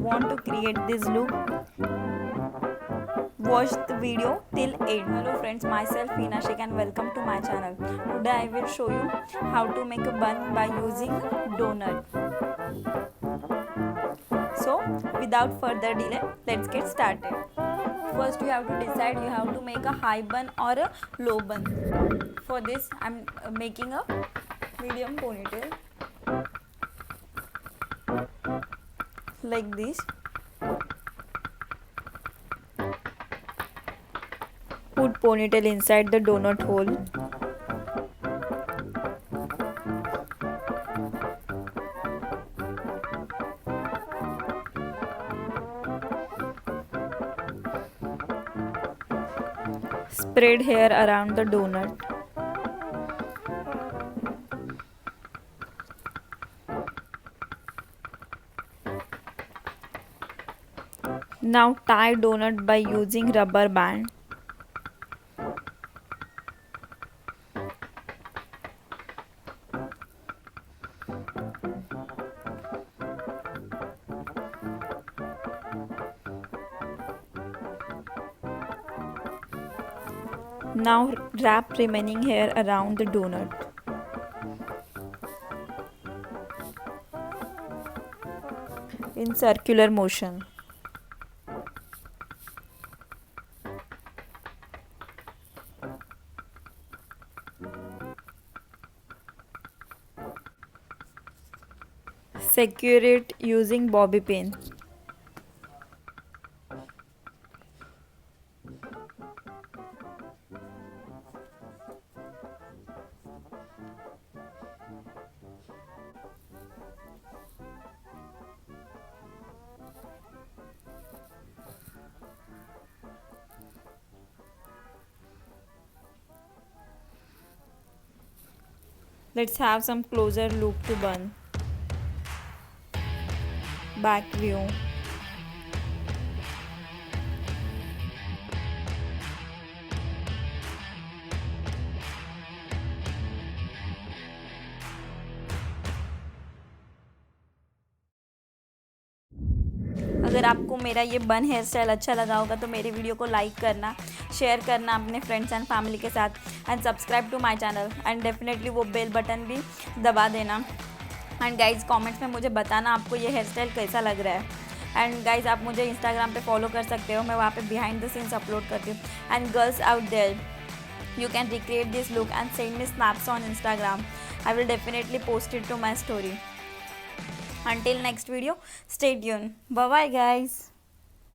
want to create this look, watch the video till end. Hello friends, myself Hina Sheikh and welcome to my channel. Today I will show you how to make a bun by using donut. So without further delay, let's get started. First you have to decide you have to make a high bun or a low bun. For this I'm making a medium ponytail like this. Put ponytail inside the donut hole. Spread hair around the donut. Now tie donut by using rubber band. Now wrap remaining hair around the donut. In circular motion. Secure it using bobby pin. Let's have some closer look to bun. Back view. अगर आपको मेरा ये बन hair style अच्छा लगा होगा तो मेरे वीडियो को लाइक करना, शेयर करना अपने फ्रेंड्स एंड फैमिली के साथ and subscribe to my channel and definitely वो बेल बटन भी दबा देना. एंड गाइज़ कमेंट्स में मुझे बताना आपको ये हेयर स्टाइल कैसा लग रहा है. एंड गाइज़ आप मुझे इंस्टाग्राम पे फॉलो कर सकते हो, मैं वहाँ पे बिहाइंड द सीन्स अपलोड करती हूँ. And girls out there, you can recreate this look and send me snaps on Instagram. I will definitely post it to my story. Until next video, stay tuned. Bye bye guys.